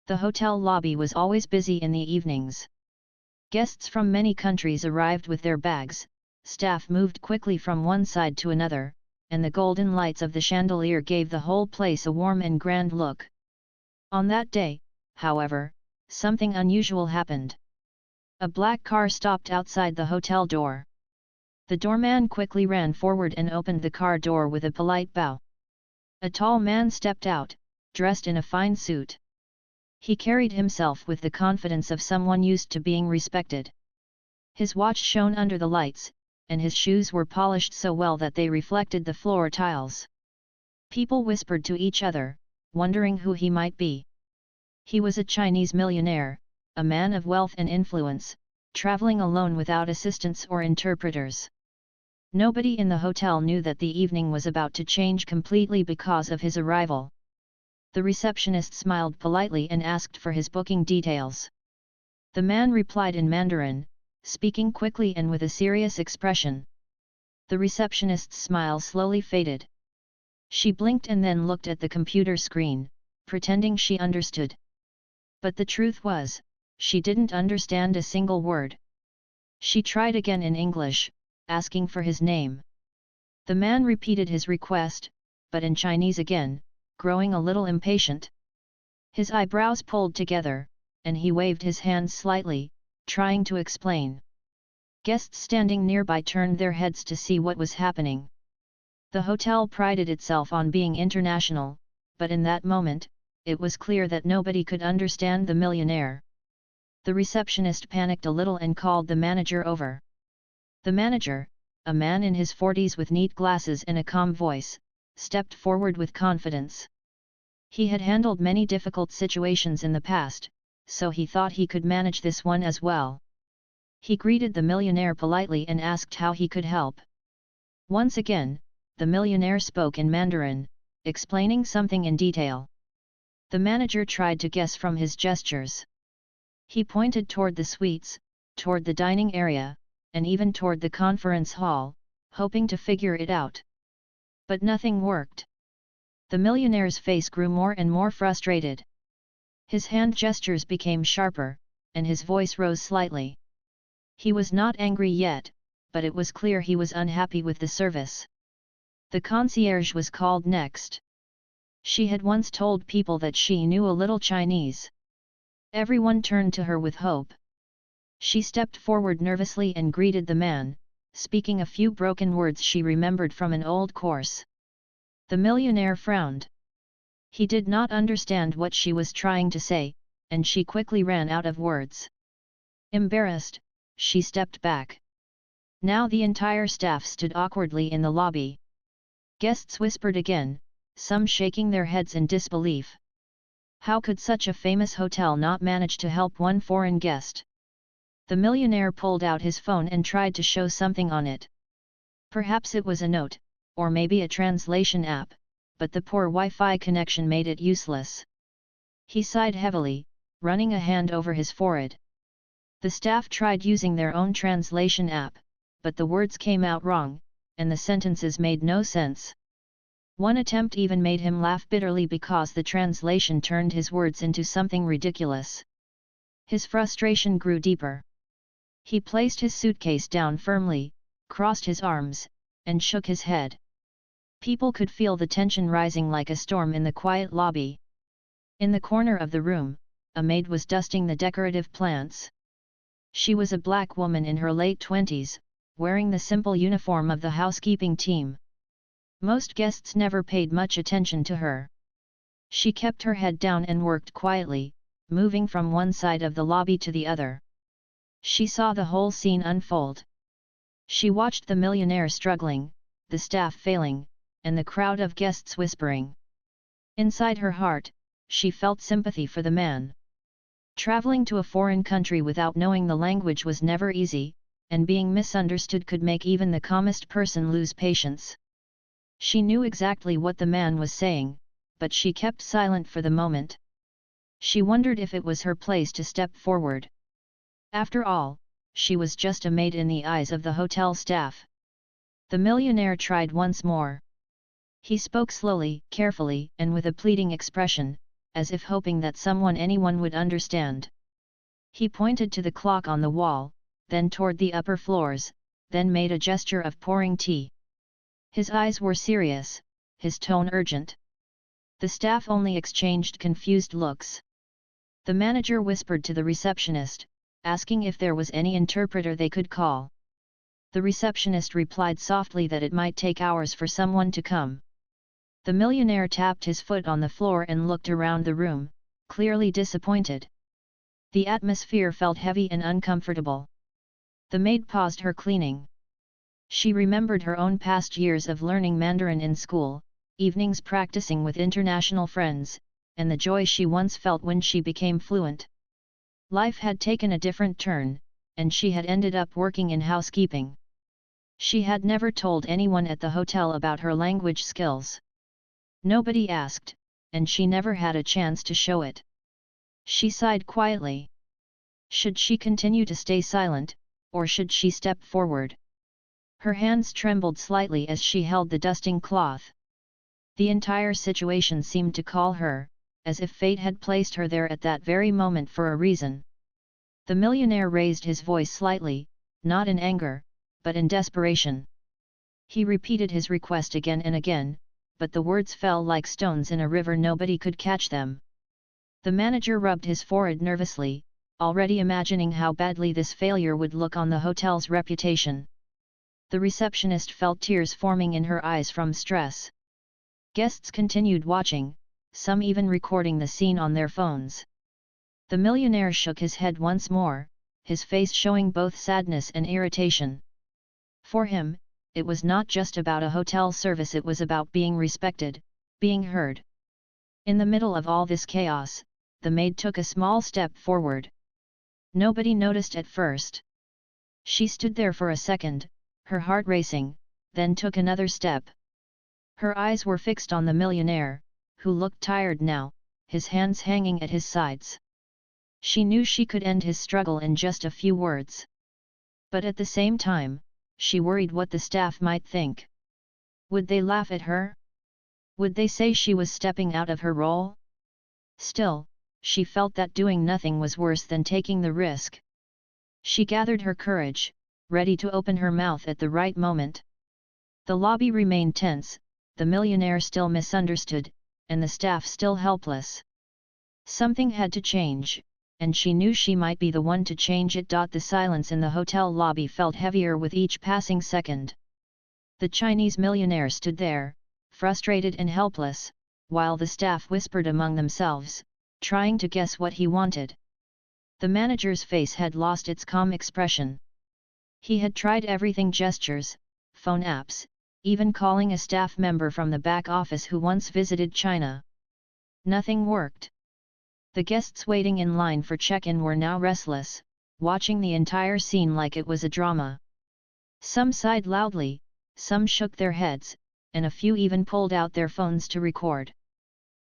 The hotel lobby was always busy in the evenings. Guests from many countries arrived with their bags, staff moved quickly from one side to another, and the golden lights of the chandelier gave the whole place a warm and grand look. On that day, however, something unusual happened. A black car stopped outside the hotel door. The doorman quickly ran forward and opened the car door with a polite bow. A tall man stepped out, dressed in a fine suit. He carried himself with the confidence of someone used to being respected. His watch shone under the lights, and his shoes were polished so well that they reflected the floor tiles. People whispered to each other, wondering who he might be. He was a Chinese millionaire, a man of wealth and influence, traveling alone without assistants or interpreters. Nobody in the hotel knew that the evening was about to change completely because of his arrival. The receptionist smiled politely and asked for his booking details. The man replied in Mandarin, speaking quickly and with a serious expression. The receptionist's smile slowly faded. She blinked and then looked at the computer screen, pretending she understood. But the truth was, she didn't understand a single word. She tried again in English, asking for his name. The man repeated his request, but in Chinese again, growing a little impatient. His eyebrows pulled together, and he waved his hands slightly, trying to explain. Guests standing nearby turned their heads to see what was happening. The hotel prided itself on being international, but in that moment, it was clear that nobody could understand the millionaire. The receptionist panicked a little and called the manager over. The manager, a man in his 40s with neat glasses and a calm voice, stepped forward with confidence. He had handled many difficult situations in the past, so he thought he could manage this one as well. He greeted the millionaire politely and asked how he could help. Once again, the millionaire spoke in Mandarin, explaining something in detail. The manager tried to guess from his gestures. He pointed toward the suites, toward the dining area, and even toward the conference hall, hoping to figure it out. But nothing worked. The millionaire's face grew more and more frustrated. His hand gestures became sharper, and his voice rose slightly. He was not angry yet, but it was clear he was unhappy with the service. The concierge was called next. She had once told people that she knew a little Chinese. Everyone turned to her with hope. She stepped forward nervously and greeted the man, speaking a few broken words she remembered from an old course. The millionaire frowned. He did not understand what she was trying to say, and she quickly ran out of words. Embarrassed, she stepped back. Now the entire staff stood awkwardly in the lobby. Guests whispered again, some shaking their heads in disbelief. How could such a famous hotel not manage to help one foreign guest? The millionaire pulled out his phone and tried to show something on it. Perhaps it was a note, or maybe a translation app, but the poor Wi-Fi connection made it useless. He sighed heavily, running a hand over his forehead. The staff tried using their own translation app, but the words came out wrong, and the sentences made no sense. One attempt even made him laugh bitterly because the translation turned his words into something ridiculous. His frustration grew deeper. He placed his suitcase down firmly, crossed his arms, and shook his head. People could feel the tension rising like a storm in the quiet lobby. In the corner of the room, a maid was dusting the decorative plants. She was a black woman in her late 20s, wearing the simple uniform of the housekeeping team. Most guests never paid much attention to her. She kept her head down and worked quietly, moving from one side of the lobby to the other. She saw the whole scene unfold. She watched the millionaire struggling, the staff failing, and the crowd of guests whispering. Inside her heart, she felt sympathy for the man. Traveling to a foreign country without knowing the language was never easy, and being misunderstood could make even the calmest person lose patience. She knew exactly what the man was saying, but she kept silent for the moment. She wondered if it was her place to step forward. After all, she was just a maid in the eyes of the hotel staff. The millionaire tried once more. He spoke slowly, carefully, and with a pleading expression, as if hoping that anyone would understand. He pointed to the clock on the wall, then toward the upper floors, then made a gesture of pouring tea. His eyes were serious, his tone urgent. The staff only exchanged confused looks. The manager whispered to the receptionist, asking if there was any interpreter they could call. The receptionist replied softly that it might take hours for someone to come. The millionaire tapped his foot on the floor and looked around the room, clearly disappointed. The atmosphere felt heavy and uncomfortable. The maid paused her cleaning. She remembered her own past years of learning Mandarin in school, evenings practicing with international friends, and the joy she once felt when she became fluent. Life had taken a different turn, and she had ended up working in housekeeping. She had never told anyone at the hotel about her language skills. Nobody asked, and she never had a chance to show it. She sighed quietly. Should she continue to stay silent, or should she step forward? Her hands trembled slightly as she held the dusting cloth. The entire situation seemed to call her, as if fate had placed her there at that very moment for a reason. The millionaire raised his voice slightly, not in anger, but in desperation. He repeated his request again and again, but the words fell like stones in a river. Nobody could catch them. The manager rubbed his forehead nervously, already imagining how badly this failure would look on the hotel's reputation. The receptionist felt tears forming in her eyes from stress. Guests continued watching, some even recording the scene on their phones. The millionaire shook his head once more, his face showing both sadness and irritation. For him, it was not just about a hotel service, it was about being respected, being heard. In the middle of all this chaos, the maid took a small step forward. Nobody noticed at first. She stood there for a second, her heart racing, then took another step. Her eyes were fixed on the millionaire, who looked tired now, his hands hanging at his sides. She knew she could end his struggle in just a few words. But at the same time, she worried what the staff might think. Would they laugh at her? Would they say she was stepping out of her role? Still, she felt that doing nothing was worse than taking the risk. She gathered her courage, ready to open her mouth at the right moment. The lobby remained tense, the millionaire still misunderstood, and the staff still helpless. Something had to change, and she knew she might be the one to change it. The silence in the hotel lobby felt heavier with each passing second. The Chinese millionaire stood there, frustrated and helpless, while the staff whispered among themselves, trying to guess what he wanted. The manager's face had lost its calm expression. He had tried everything: gestures, phone apps, even calling a staff member from the back office who once visited China. Nothing worked. The guests waiting in line for check-in were now restless, watching the entire scene like it was a drama. Some sighed loudly, some shook their heads, and a few even pulled out their phones to record.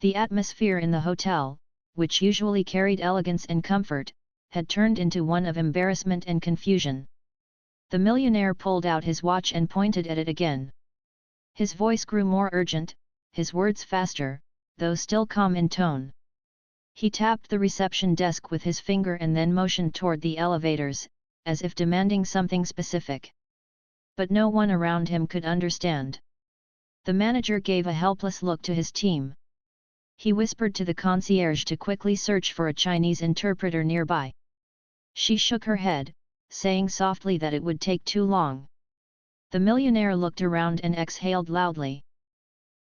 The atmosphere in the hotel, which usually carried elegance and comfort, had turned into one of embarrassment and confusion. The millionaire pulled out his watch and pointed at it again. His voice grew more urgent, his words faster, though still calm in tone. He tapped the reception desk with his finger and then motioned toward the elevators, as if demanding something specific. But no one around him could understand. The manager gave a helpless look to his team. He whispered to the concierge to quickly search for a Chinese interpreter nearby. She shook her head, saying softly that it would take too long. The millionaire looked around and exhaled loudly.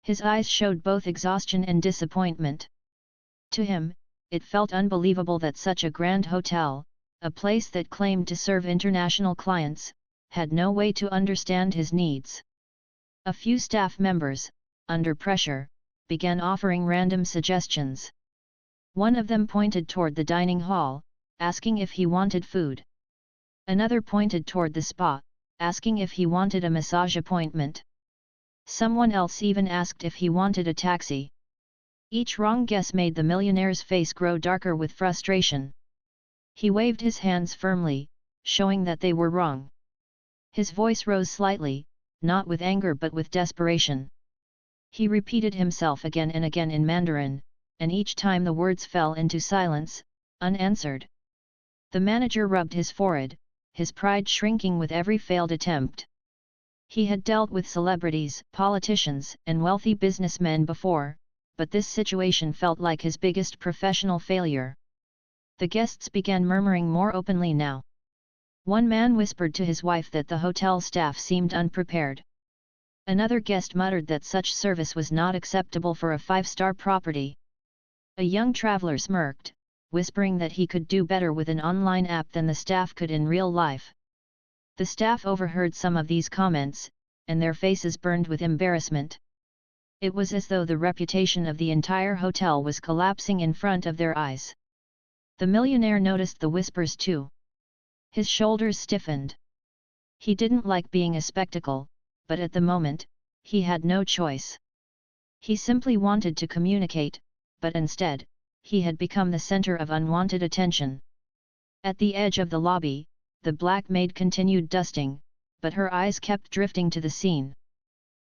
His eyes showed both exhaustion and disappointment. To him, it felt unbelievable that such a grand hotel, a place that claimed to serve international clients, had no way to understand his needs. A few staff members, under pressure, began offering random suggestions. One of them pointed toward the dining hall, asking if he wanted food. Another pointed toward the spa, asking if he wanted a massage appointment. Someone else even asked if he wanted a taxi. Each wrong guess made the millionaire's face grow darker with frustration. He waved his hands firmly, showing that they were wrong. His voice rose slightly, not with anger but with desperation. He repeated himself again and again in Mandarin, and each time the words fell into silence, unanswered. The manager rubbed his forehead, his pride shrinking with every failed attempt. He had dealt with celebrities, politicians, and wealthy businessmen before, but this situation felt like his biggest professional failure. The guests began murmuring more openly now. One man whispered to his wife that the hotel staff seemed unprepared. Another guest muttered that such service was not acceptable for a five-star property. A young traveler smirked, whispering that he could do better with an online app than the staff could in real life. The staff overheard some of these comments, and their faces burned with embarrassment. It was as though the reputation of the entire hotel was collapsing in front of their eyes. The millionaire noticed the whispers too. His shoulders stiffened. He didn't like being a spectacle, but at the moment, he had no choice. He simply wanted to communicate, but instead, he had become the center of unwanted attention. At the edge of the lobby, the black maid continued dusting, but her eyes kept drifting to the scene.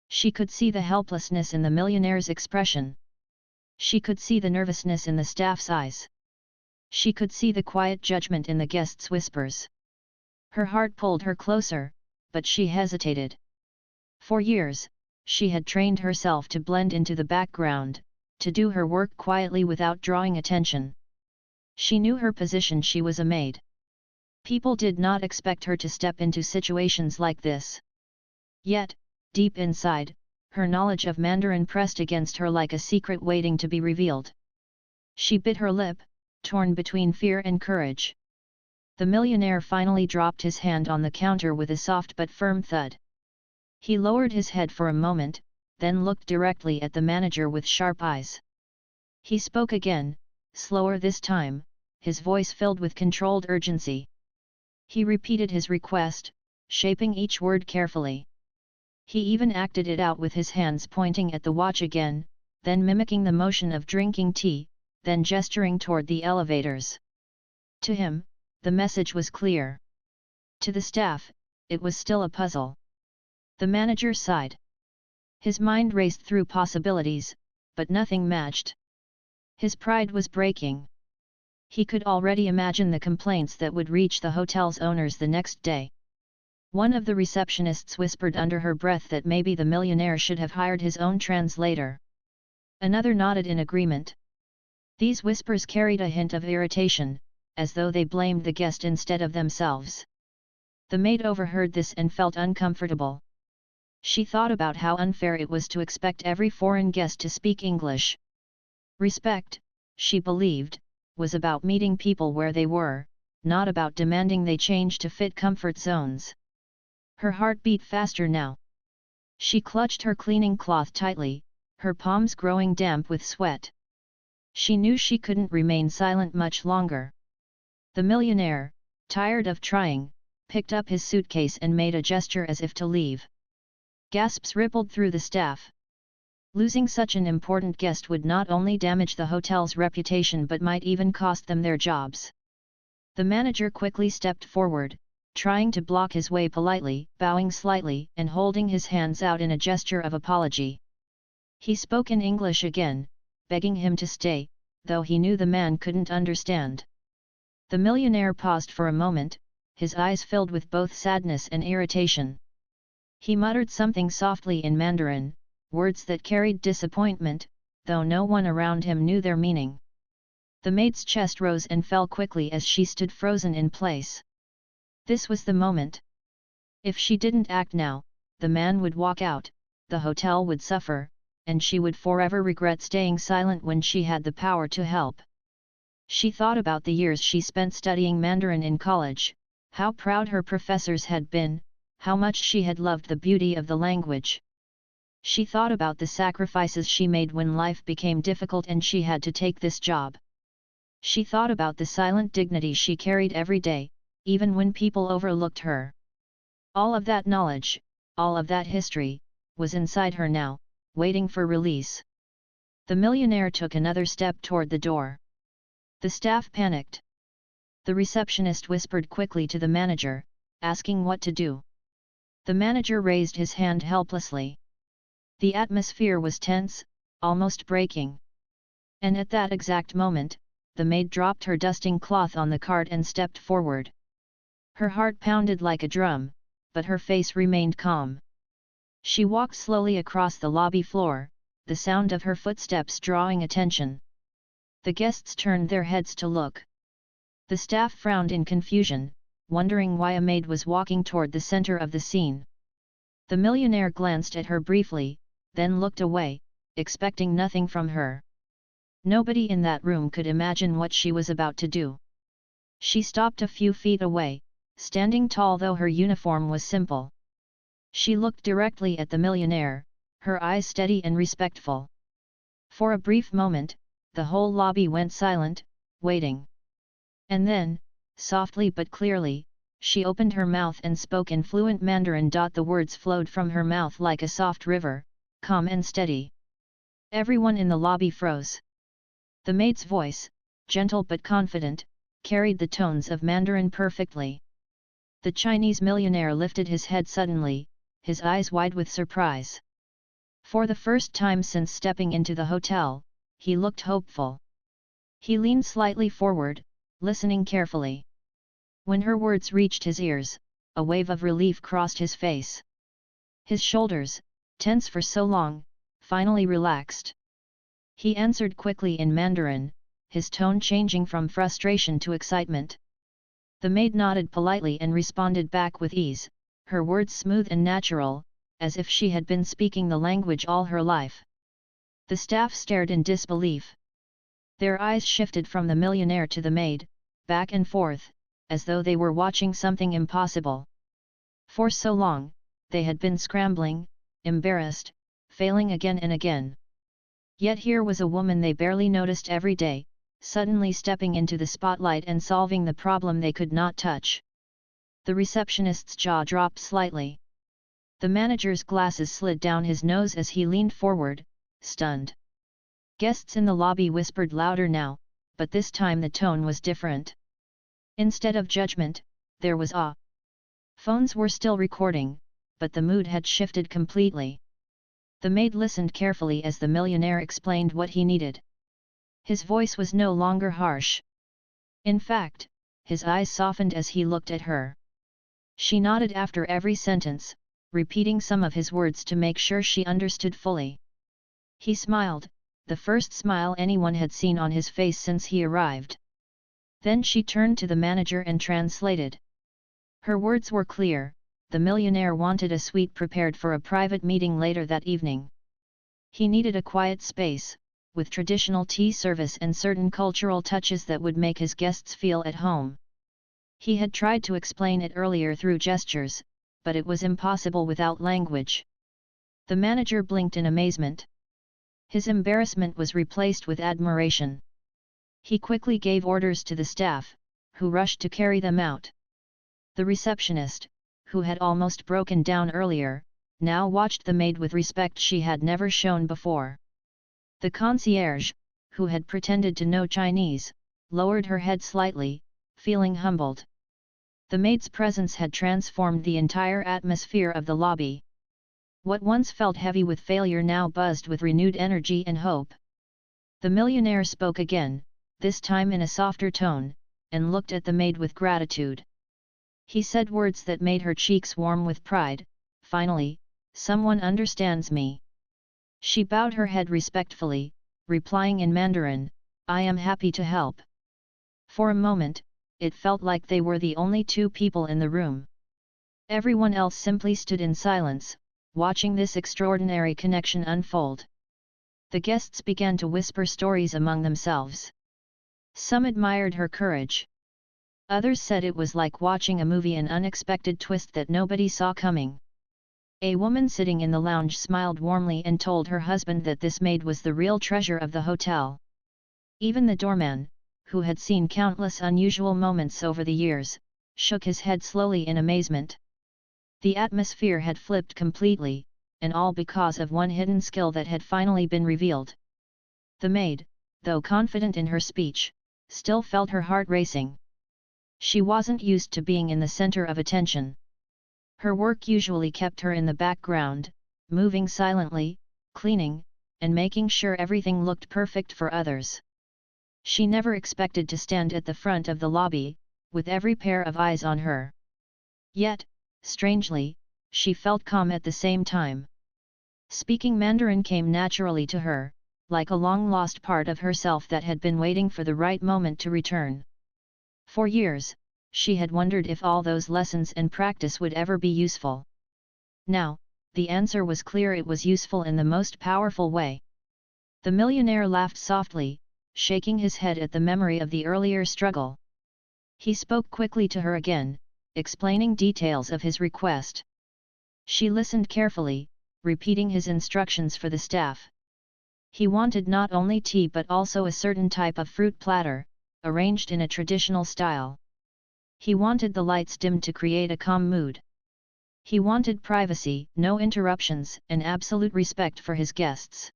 She could see the helplessness in the millionaire's expression. She could see the nervousness in the staff's eyes. She could see the quiet judgment in the guests' whispers. Her heart pulled her closer, but she hesitated. For years, she had trained herself to blend into the background, to do her work quietly without drawing attention. She knew her position. She was a maid. People did not expect her to step into situations like this. Yet, deep inside, her knowledge of Mandarin pressed against her like a secret waiting to be revealed. She bit her lip, torn between fear and courage. The millionaire finally dropped his hand on the counter with a soft but firm thud. He lowered his head for a moment, then looked directly at the manager with sharp eyes. He spoke again, slower this time, his voice filled with controlled urgency. He repeated his request, shaping each word carefully. He even acted it out with his hands pointing at the watch again, then mimicking the motion of drinking tea, then gesturing toward the elevators. To him, the message was clear. To the staff, it was still a puzzle. The manager sighed. His mind raced through possibilities, but nothing matched. His pride was breaking. He could already imagine the complaints that would reach the hotel's owners the next day. One of the receptionists whispered under her breath that maybe the millionaire should have hired his own translator. Another nodded in agreement. These whispers carried a hint of irritation, as though they blamed the guest instead of themselves. The maid overheard this and felt uncomfortable. She thought about how unfair it was to expect every foreign guest to speak English. Respect, she believed, was about meeting people where they were, not about demanding they change to fit comfort zones. Her heart beat faster now. She clutched her cleaning cloth tightly, her palms growing damp with sweat. She knew she couldn't remain silent much longer. The millionaire, tired of trying, picked up his suitcase and made a gesture as if to leave. Gasps rippled through the staff. Losing such an important guest would not only damage the hotel's reputation but might even cost them their jobs. The manager quickly stepped forward, trying to block his way politely, bowing slightly and holding his hands out in a gesture of apology. He spoke in English again, begging him to stay, though he knew the man couldn't understand. The millionaire paused for a moment, his eyes filled with both sadness and irritation. He muttered something softly in Mandarin, words that carried disappointment, though no one around him knew their meaning. The maid's chest rose and fell quickly as she stood frozen in place. This was the moment. If she didn't act now, the man would walk out, the hotel would suffer, and she would forever regret staying silent when she had the power to help. She thought about the years she spent studying Mandarin in college, how proud her professors had been, how much she had loved the beauty of the language. She thought about the sacrifices she made when life became difficult and she had to take this job. She thought about the silent dignity she carried every day, even when people overlooked her. All of that knowledge, all of that history, was inside her now, waiting for release. The millionaire took another step toward the door. The staff panicked. The receptionist whispered quickly to the manager, asking what to do. The manager raised his hand helplessly. The atmosphere was tense, almost breaking. And at that exact moment, the maid dropped her dusting cloth on the cart and stepped forward. Her heart pounded like a drum, but her face remained calm. She walked slowly across the lobby floor, the sound of her footsteps drawing attention. The guests turned their heads to look. The staff frowned in confusion, wondering why a maid was walking toward the center of the scene. The millionaire glanced at her briefly, then looked away, expecting nothing from her. Nobody in that room could imagine what she was about to do. She stopped a few feet away, standing tall though her uniform was simple. She looked directly at the millionaire, her eyes steady and respectful. For a brief moment, the whole lobby went silent, waiting. And then, softly but clearly, she opened her mouth and spoke in fluent Mandarin. The words flowed from her mouth like a soft river, calm and steady. Everyone in the lobby froze. The maid's voice, gentle but confident, carried the tones of Mandarin perfectly. The Chinese millionaire lifted his head suddenly, his eyes wide with surprise. For the first time since stepping into the hotel, he looked hopeful. He leaned slightly forward, listening carefully. When her words reached his ears, a wave of relief crossed his face. His shoulders, tense for so long, finally relaxed. He answered quickly in Mandarin, his tone changing from frustration to excitement. The maid nodded politely and responded back with ease, her words smooth and natural, as if she had been speaking the language all her life. The staff stared in disbelief. Their eyes shifted from the millionaire to the maid, back and forth, as though they were watching something impossible. For so long, they had been scrambling, embarrassed, failing again and again. Yet here was a woman they barely noticed every day, suddenly stepping into the spotlight and solving the problem they could not touch. The receptionist's jaw dropped slightly. The manager's glasses slid down his nose as he leaned forward, stunned. Guests in the lobby whispered louder now, but this time the tone was different. Instead of judgment, there was awe. Phones were still recording, but the mood had shifted completely. The maid listened carefully as the millionaire explained what he needed. His voice was no longer harsh. In fact, his eyes softened as he looked at her. She nodded after every sentence, repeating some of his words to make sure she understood fully. He smiled, the first smile anyone had seen on his face since he arrived. Then she turned to the manager and translated. Her words were clear, the millionaire wanted a suite prepared for a private meeting later that evening. He needed a quiet space, with traditional tea service and certain cultural touches that would make his guests feel at home. He had tried to explain it earlier through gestures, but it was impossible without language. The manager blinked in amazement. His embarrassment was replaced with admiration. He quickly gave orders to the staff, who rushed to carry them out. The receptionist, who had almost broken down earlier, now watched the maid with respect she had never shown before. The concierge, who had pretended to know Chinese, lowered her head slightly, feeling humbled. The maid's presence had transformed the entire atmosphere of the lobby. What once felt heavy with failure now buzzed with renewed energy and hope. The millionaire spoke again, this time in a softer tone, and looked at the maid with gratitude. He said words that made her cheeks warm with pride. Finally, someone understands me. She bowed her head respectfully, replying in Mandarin, I am happy to help. For a moment, it felt like they were the only two people in the room. Everyone else simply stood in silence, watching this extraordinary connection unfold. The guests began to whisper stories among themselves. Some admired her courage. Others said it was like watching a movie, an unexpected twist that nobody saw coming. A woman sitting in the lounge smiled warmly and told her husband that this maid was the real treasure of the hotel. Even the doorman, who had seen countless unusual moments over the years, shook his head slowly in amazement. The atmosphere had flipped completely, and all because of one hidden skill that had finally been revealed. The maid, though confident in her speech, still felt her heart racing. She wasn't used to being in the center of attention. Her work usually kept her in the background, moving silently, cleaning, and making sure everything looked perfect for others. She never expected to stand at the front of the lobby, with every pair of eyes on her. Yet, strangely, she felt calm at the same time. Speaking Mandarin came naturally to her, like a long-lost part of herself that had been waiting for the right moment to return. For years, she had wondered if all those lessons and practice would ever be useful. Now, the answer was clear: it was useful in the most powerful way. The millionaire laughed softly, shaking his head at the memory of the earlier struggle. He spoke quickly to her again, explaining details of his request. She listened carefully, repeating his instructions for the staff. He wanted not only tea but also a certain type of fruit platter, arranged in a traditional style. He wanted the lights dimmed to create a calm mood. He wanted privacy, no interruptions, and absolute respect for his guests.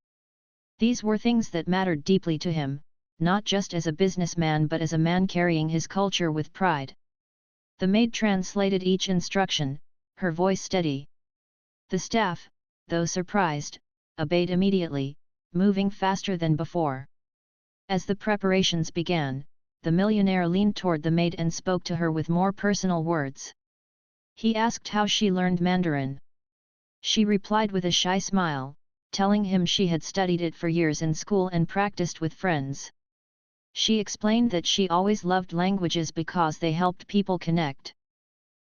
These were things that mattered deeply to him, not just as a businessman but as a man carrying his culture with pride. The maid translated each instruction, her voice steady. The staff, though surprised, obeyed immediately, moving faster than before. As the preparations began, the millionaire leaned toward the maid and spoke to her with more personal words. He asked how she learned Mandarin. She replied with a shy smile, telling him she had studied it for years in school and practiced with friends. She explained that she always loved languages because they helped people connect.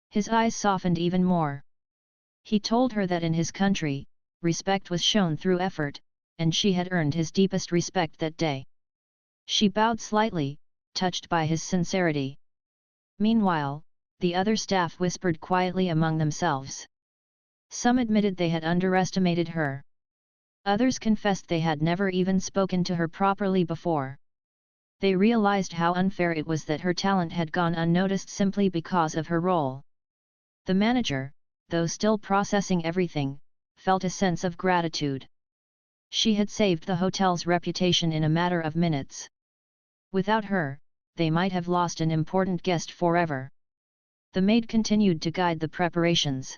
His eyes softened even more. He told her that in his country, respect was shown through effort, and she had earned his deepest respect that day. She bowed slightly, touched by his sincerity. Meanwhile, the other staff whispered quietly among themselves. Some admitted they had underestimated her. Others confessed they had never even spoken to her properly before. They realized how unfair it was that her talent had gone unnoticed simply because of her role. The manager, though still processing everything, felt a sense of gratitude. She had saved the hotel's reputation in a matter of minutes. Without her, they might have lost an important guest forever. The maid continued to guide the preparations.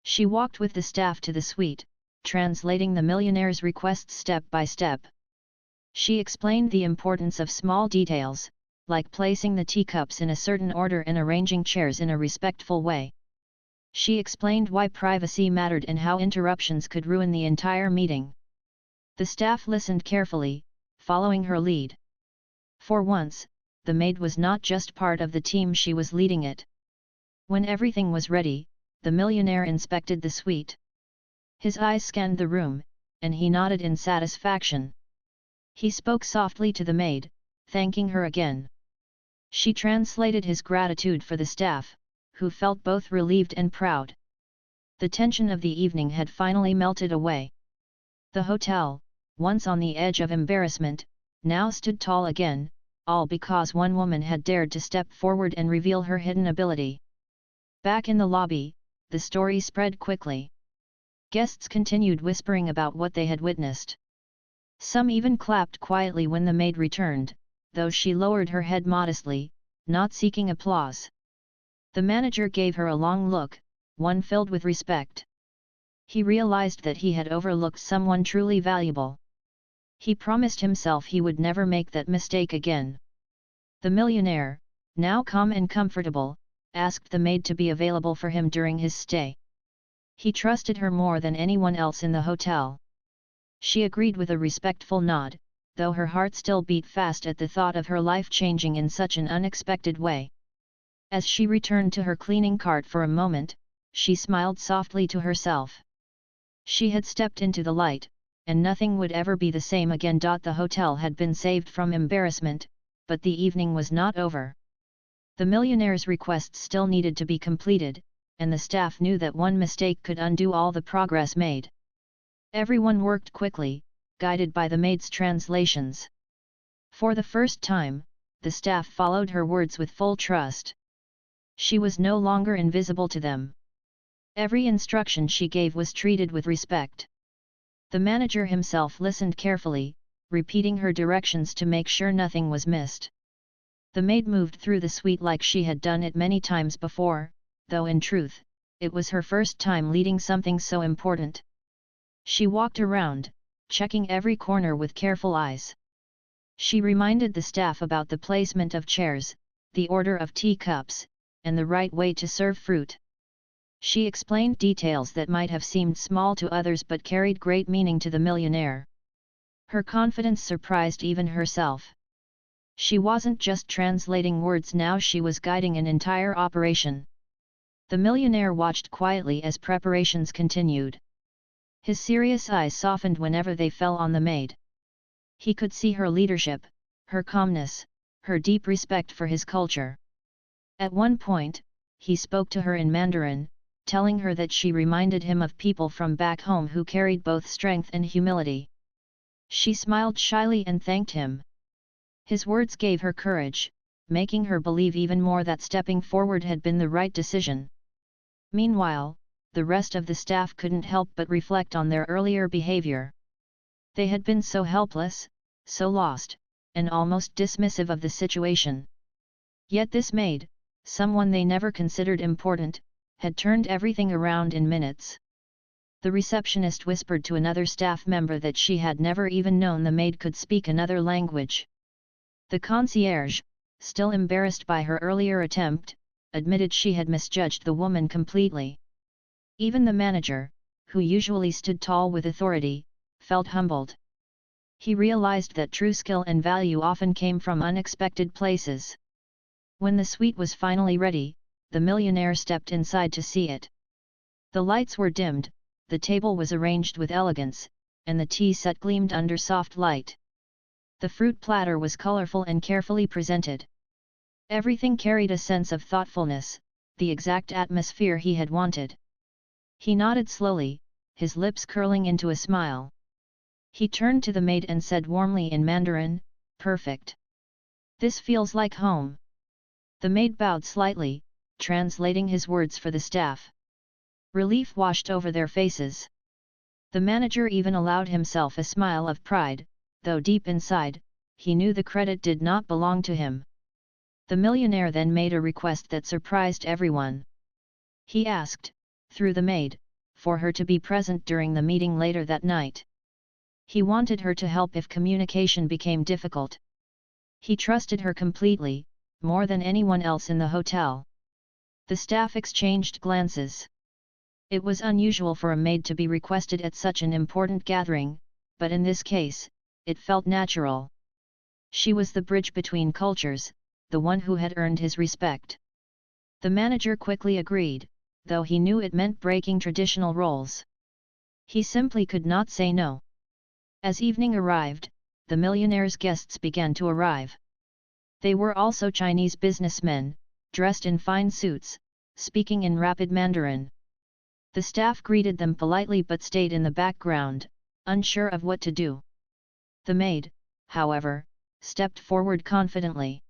She walked with the staff to the suite, translating the millionaire's requests step by step. She explained the importance of small details, like placing the teacups in a certain order and arranging chairs in a respectful way. She explained why privacy mattered and how interruptions could ruin the entire meeting. The staff listened carefully, following her lead. For once, the maid was not just part of the team, she was leading it. When everything was ready, the millionaire inspected the suite. His eyes scanned the room, and he nodded in satisfaction. He spoke softly to the maid, thanking her again. She translated his gratitude for the staff, who felt both relieved and proud. The tension of the evening had finally melted away. The hotel, once on the edge of embarrassment, now stood tall again, all because one woman had dared to step forward and reveal her hidden ability. Back in the lobby, the story spread quickly. Guests continued whispering about what they had witnessed. Some even clapped quietly when the maid returned, though she lowered her head modestly, not seeking applause. The manager gave her a long look, one filled with respect. He realized that he had overlooked someone truly valuable. He promised himself he would never make that mistake again. The millionaire, now calm and comfortable, asked the maid to be available for him during his stay. He trusted her more than anyone else in the hotel. She agreed with a respectful nod, though her heart still beat fast at the thought of her life changing in such an unexpected way. As she returned to her cleaning cart for a moment, she smiled softly to herself. She had stepped into the light, and nothing would ever be the same again. The hotel had been saved from embarrassment, but the evening was not over. The millionaire's requests still needed to be completed, and the staff knew that one mistake could undo all the progress made. Everyone worked quickly, guided by the maid's translations. For the first time, the staff followed her words with full trust. She was no longer invisible to them. Every instruction she gave was treated with respect. The manager himself listened carefully, repeating her directions to make sure nothing was missed. The maid moved through the suite like she had done it many times before, though in truth, it was her first time leading something so important. She walked around, checking every corner with careful eyes. She reminded the staff about the placement of chairs, the order of teacups, and the right way to serve fruit. She explained details that might have seemed small to others but carried great meaning to the millionaire. Her confidence surprised even herself. She wasn't just translating words now, she was guiding an entire operation. The millionaire watched quietly as preparations continued. His serious eyes softened whenever they fell on the maid. He could see her leadership, her calmness, her deep respect for his culture. At one point, he spoke to her in Mandarin, telling her that she reminded him of people from back home who carried both strength and humility. She smiled shyly and thanked him. His words gave her courage, making her believe even more that stepping forward had been the right decision. Meanwhile, the rest of the staff couldn't help but reflect on their earlier behavior. They had been so helpless, so lost, and almost dismissive of the situation. Yet this maid, someone they never considered important, had turned everything around in minutes. The receptionist whispered to another staff member that she had never even known the maid could speak another language. The concierge, still embarrassed by her earlier attempt, admitted she had misjudged the woman completely. Even the manager, who usually stood tall with authority, felt humbled. He realized that true skill and value often came from unexpected places. When the suite was finally ready, the millionaire stepped inside to see it. The lights were dimmed, the table was arranged with elegance, and the tea set gleamed under soft light. The fruit platter was colorful and carefully presented. Everything carried a sense of thoughtfulness, the exact atmosphere he had wanted. He nodded slowly, his lips curling into a smile. He turned to the maid and said warmly in Mandarin, "Perfect. This feels like home." The maid bowed slightly, translating his words for the staff. Relief washed over their faces. The manager even allowed himself a smile of pride, though deep inside, he knew the credit did not belong to him. The millionaire then made a request that surprised everyone. He asked, through the maid, for her to be present during the meeting later that night. He wanted her to help if communication became difficult. He trusted her completely, more than anyone else in the hotel. The staff exchanged glances. It was unusual for a maid to be requested at such an important gathering, but in this case, it felt natural. She was the bridge between cultures, the one who had earned his respect. The manager quickly agreed, though he knew it meant breaking traditional roles. He simply could not say no. As evening arrived, the millionaire's guests began to arrive. They were also Chinese businessmen, dressed in fine suits, speaking in rapid Mandarin. The staff greeted them politely but stayed in the background, unsure of what to do. The maid, however, stepped forward confidently.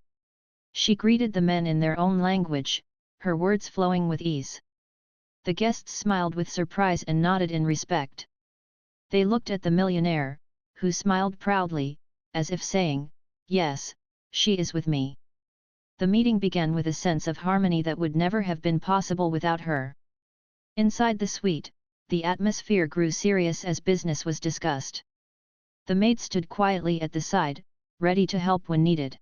She greeted the men in their own language, her words flowing with ease. The guests smiled with surprise and nodded in respect. They looked at the millionaire, who smiled proudly, as if saying, "Yes, she is with me." The meeting began with a sense of harmony that would never have been possible without her. Inside the suite, the atmosphere grew serious as business was discussed. The maid stood quietly at the side, ready to help when needed.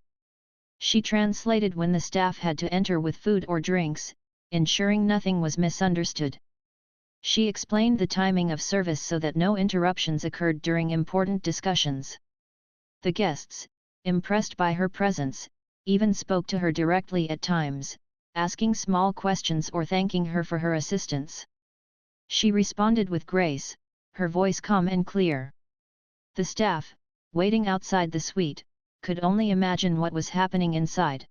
She translated when the staff had to enter with food or drinks, ensuring nothing was misunderstood. She explained the timing of service so that no interruptions occurred during important discussions. The guests, impressed by her presence, even spoke to her directly at times, asking small questions or thanking her for her assistance. She responded with grace, her voice calm and clear. The staff, waiting outside the suite, could only imagine what was happening inside.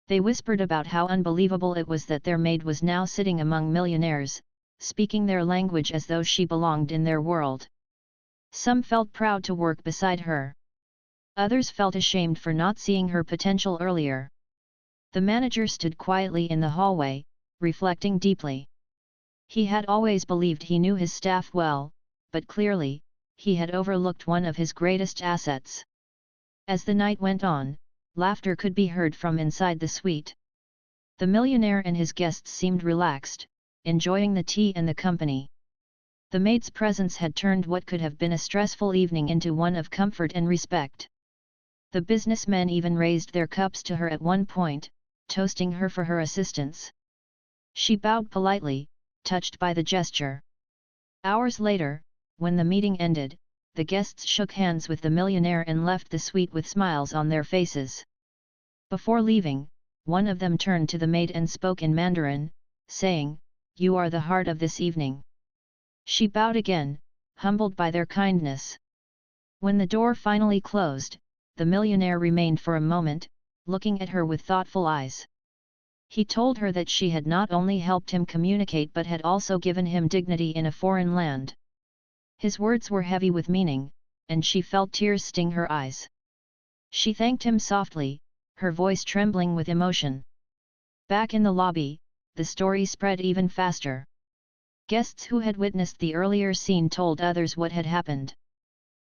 They whispered about how unbelievable it was that their maid was now sitting among millionaires, speaking their language as though she belonged in their world. Some felt proud to work beside her. Others felt ashamed for not seeing her potential earlier. The manager stood quietly in the hallway, reflecting deeply. He had always believed he knew his staff well, but clearly, he had overlooked one of his greatest assets. As the night went on, laughter could be heard from inside the suite. The millionaire and his guests seemed relaxed, enjoying the tea and the company. The maid's presence had turned what could have been a stressful evening into one of comfort and respect. The businessmen even raised their cups to her at one point, toasting her for her assistance. She bowed politely, touched by the gesture. Hours later, when the meeting ended, the guests shook hands with the millionaire and left the suite with smiles on their faces. Before leaving, one of them turned to the maid and spoke in Mandarin, saying, "You are the heart of this evening." She bowed again, humbled by their kindness. When the door finally closed, the millionaire remained for a moment, looking at her with thoughtful eyes. He told her that she had not only helped him communicate but had also given him dignity in a foreign land. His words were heavy with meaning, and she felt tears sting her eyes. She thanked him softly, her voice trembling with emotion. Back in the lobby, the story spread even faster. Guests who had witnessed the earlier scene told others what had happened.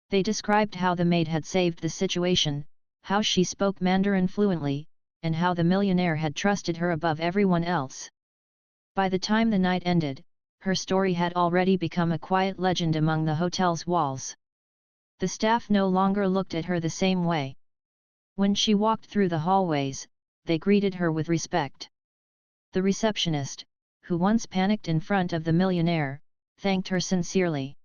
They described how the maid had saved the situation, how she spoke Mandarin fluently, and how the millionaire had trusted her above everyone else. By the time the night ended, her story had already become a quiet legend among the hotel's walls. The staff no longer looked at her the same way. When she walked through the hallways, they greeted her with respect. The receptionist, who once panicked in front of the millionaire, thanked her sincerely.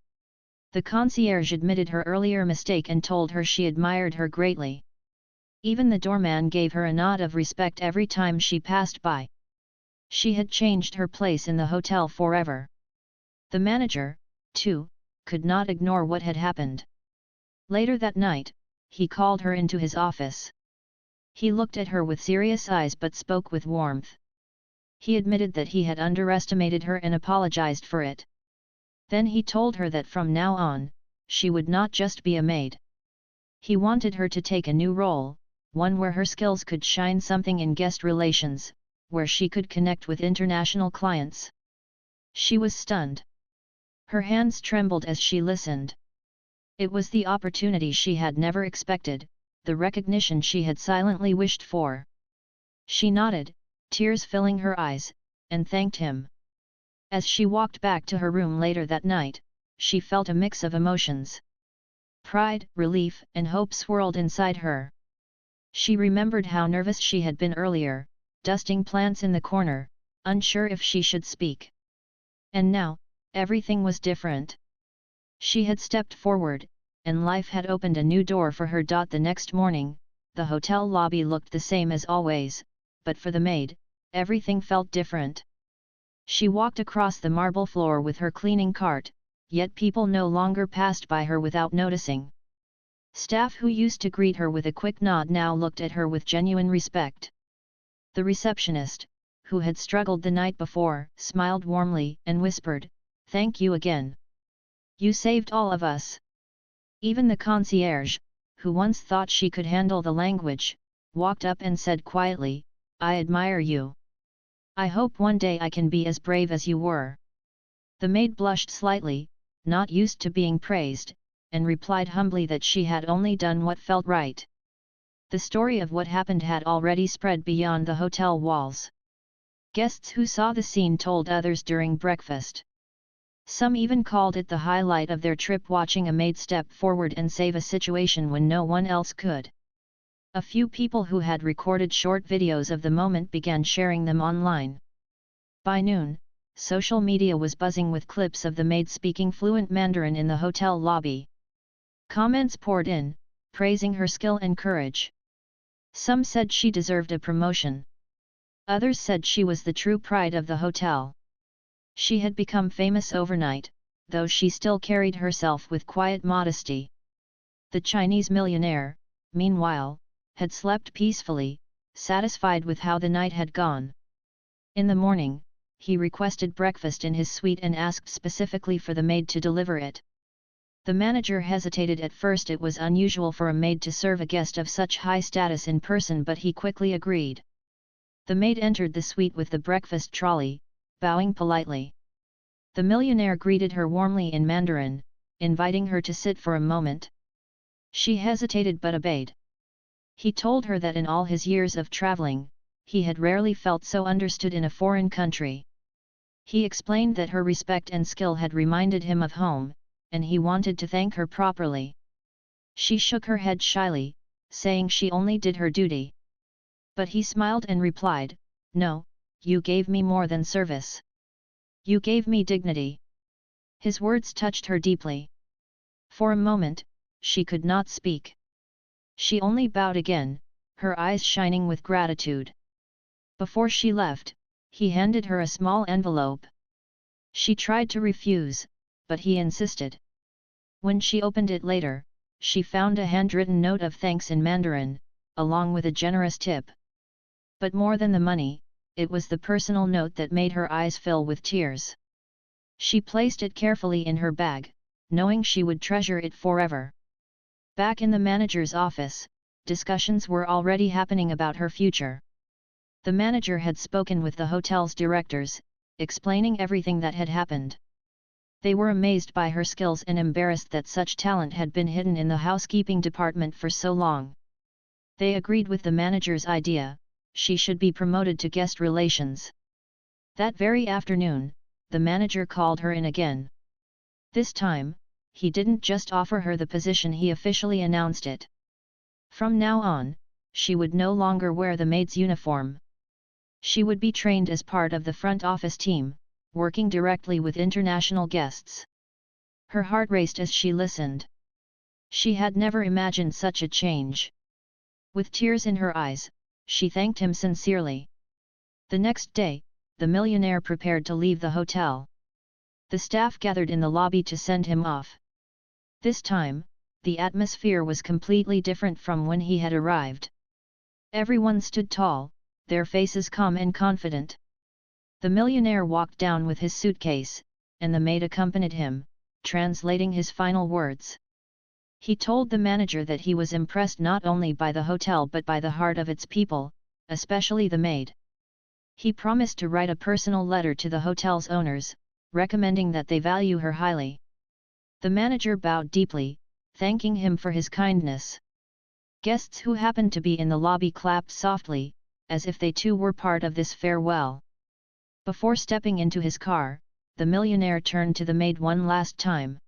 The concierge admitted her earlier mistake and told her she admired her greatly. Even the doorman gave her a nod of respect every time she passed by. She had changed her place in the hotel forever. The manager, too, could not ignore what had happened. Later that night, he called her into his office. He looked at her with serious eyes but spoke with warmth. He admitted that he had underestimated her and apologized for it. Then he told her that from now on, she would not just be a maid. He wanted her to take a new role, one where her skills could shine, something in guest relations, where she could connect with international clients. She was stunned. Her hands trembled as she listened. It was the opportunity she had never expected, the recognition she had silently wished for. She nodded, tears filling her eyes, and thanked him. As she walked back to her room later that night, she felt a mix of emotions. Pride, relief, and hope swirled inside her. She remembered how nervous she had been earlier, dusting plants in the corner, unsure if she should speak. And now, everything was different. She had stepped forward, and life had opened a new door for her. The next morning, the hotel lobby looked the same as always, but for the maid, everything felt different. She walked across the marble floor with her cleaning cart, yet people no longer passed by her without noticing. Staff who used to greet her with a quick nod now looked at her with genuine respect. The receptionist, who had struggled the night before, smiled warmly and whispered, "Thank you again. You saved all of us." Even the concierge, who once thought she could handle the language, walked up and said quietly, "I admire you. I hope one day I can be as brave as you were." The maid blushed slightly, not used to being praised, and replied humbly that she had only done what felt right. The story of what happened had already spread beyond the hotel walls. Guests who saw the scene told others during breakfast. Some even called it the highlight of their trip, watching a maid step forward and save a situation when no one else could. A few people who had recorded short videos of the moment began sharing them online. By noon, social media was buzzing with clips of the maid speaking fluent Mandarin in the hotel lobby. Comments poured in, praising her skill and courage. Some said she deserved a promotion. Others said she was the true pride of the hotel. She had become famous overnight, though she still carried herself with quiet modesty. The Chinese millionaire, meanwhile, had slept peacefully, satisfied with how the night had gone. In the morning, he requested breakfast in his suite and asked specifically for the maid to deliver it. The manager hesitated at first. It was unusual for a maid to serve a guest of such high status in person, but he quickly agreed. The maid entered the suite with the breakfast trolley, bowing politely. The millionaire greeted her warmly in Mandarin, inviting her to sit for a moment. She hesitated but obeyed. He told her that in all his years of traveling, he had rarely felt so understood in a foreign country. He explained that her respect and skill had reminded him of home, and he wanted to thank her properly. She shook her head shyly, saying she only did her duty. But he smiled and replied, "No, you gave me more than service. You gave me dignity." His words touched her deeply. For a moment, she could not speak. She only bowed again, her eyes shining with gratitude. Before she left, he handed her a small envelope. She tried to refuse, but he insisted. When she opened it later, she found a handwritten note of thanks in Mandarin, along with a generous tip. But more than the money, it was the personal note that made her eyes fill with tears. She placed it carefully in her bag, knowing she would treasure it forever. Back in the manager's office, discussions were already happening about her future. The manager had spoken with the hotel's directors, explaining everything that had happened. They were amazed by her skills and embarrassed that such talent had been hidden in the housekeeping department for so long. They agreed with the manager's idea, she should be promoted to guest relations. That very afternoon, the manager called her in again. This time, he didn't just offer her the position, he officially announced it. From now on, she would no longer wear the maid's uniform. She would be trained as part of the front office team, working directly with international guests. Her heart raced as she listened. She had never imagined such a change. With tears in her eyes, she thanked him sincerely. The next day, the millionaire prepared to leave the hotel. The staff gathered in the lobby to send him off. This time, the atmosphere was completely different from when he had arrived. Everyone stood tall, their faces calm and confident. The millionaire walked down with his suitcase, and the maid accompanied him, translating his final words. He told the manager that he was impressed not only by the hotel but by the heart of its people, especially the maid. He promised to write a personal letter to the hotel's owners, recommending that they value her highly. The manager bowed deeply, thanking him for his kindness. Guests who happened to be in the lobby clapped softly, as if they too were part of this farewell. Before stepping into his car, the millionaire turned to the maid one last time.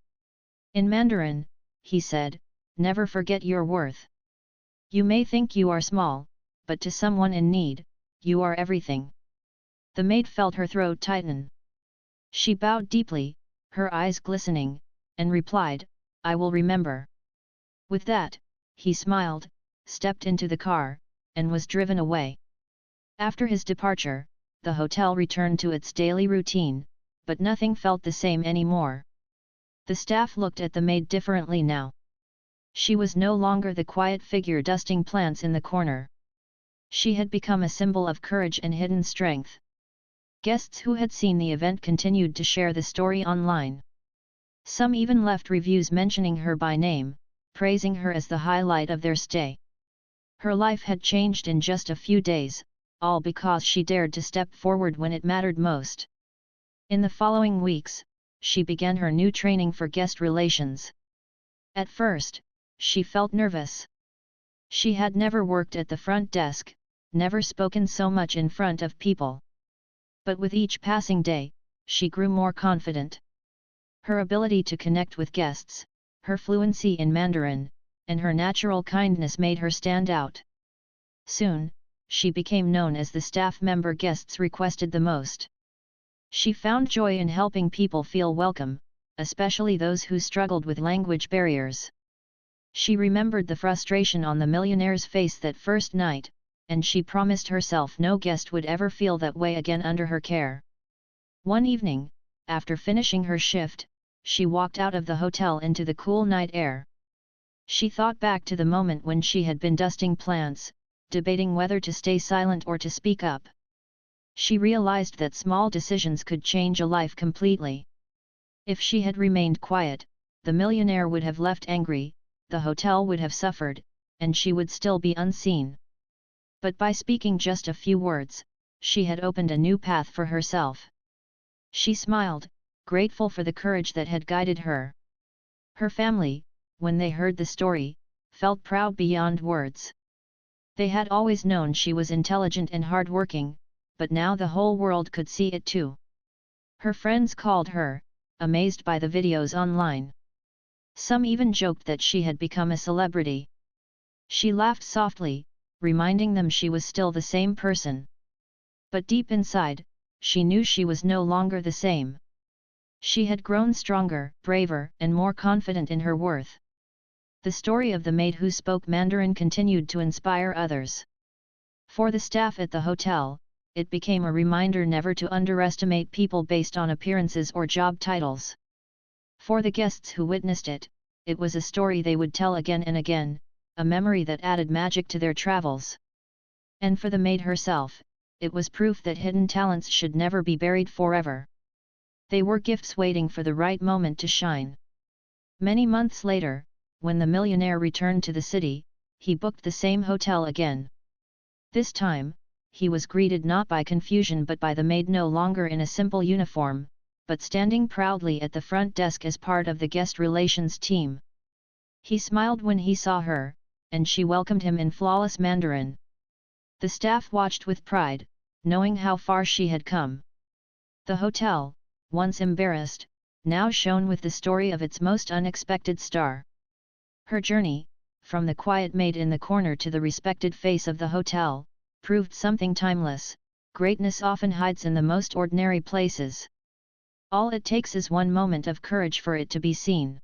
In Mandarin, he said, "Never forget your worth. You may think you are small, but to someone in need, you are everything." The maid felt her throat tighten. She bowed deeply, her eyes glistening, and replied, "I will remember." With that, he smiled, stepped into the car, and was driven away. After his departure, the hotel returned to its daily routine, but nothing felt the same anymore. The staff looked at the maid differently now. She was no longer the quiet figure dusting plants in the corner. She had become a symbol of courage and hidden strength. Guests who had seen the event continued to share the story online. Some even left reviews mentioning her by name, praising her as the highlight of their stay. Her life had changed in just a few days, all because she dared to step forward when it mattered most. In the following weeks, she began her new training for guest relations. At first, she felt nervous. She had never worked at the front desk, never spoken so much in front of people. But with each passing day, she grew more confident. Her ability to connect with guests, her fluency in Mandarin, and her natural kindness made her stand out. Soon, she became known as the staff member guests requested the most. She found joy in helping people feel welcome, especially those who struggled with language barriers. She remembered the frustration on the millionaire's face that first night, and she promised herself no guest would ever feel that way again under her care. One evening, after finishing her shift, she walked out of the hotel into the cool night air. She thought back to the moment when she had been dusting plants, debating whether to stay silent or to speak up. She realized that small decisions could change a life completely. If she had remained quiet, the millionaire would have left angry, the hotel would have suffered, and she would still be unseen. But by speaking just a few words, she had opened a new path for herself. She smiled, grateful for the courage that had guided her. Her family, when they heard the story, felt proud beyond words. They had always known she was intelligent and hardworking, but now the whole world could see it too. Her friends called her, amazed by the videos online. Some even joked that she had become a celebrity. She laughed softly, reminding them she was still the same person. But deep inside, she knew she was no longer the same. She had grown stronger, braver, and more confident in her worth. The story of the maid who spoke Mandarin continued to inspire others. For the staff at the hotel, it became a reminder never to underestimate people based on appearances or job titles. For the guests who witnessed it, it was a story they would tell again and again, a memory that added magic to their travels. And for the maid herself, it was proof that hidden talents should never be buried forever. They were gifts waiting for the right moment to shine. Many months later, when the millionaire returned to the city, he booked the same hotel again. This time, he was greeted not by confusion but by the maid no longer in a simple uniform, but standing proudly at the front desk as part of the guest relations team. He smiled when he saw her, and she welcomed him in flawless Mandarin. The staff watched with pride, knowing how far she had come. The hotel, once embarrassed, now shone with the story of its most unexpected star. Her journey, from the quiet maid in the corner to the respected face of the hotel, proved something timeless. Greatness often hides in the most ordinary places. All it takes is one moment of courage for it to be seen.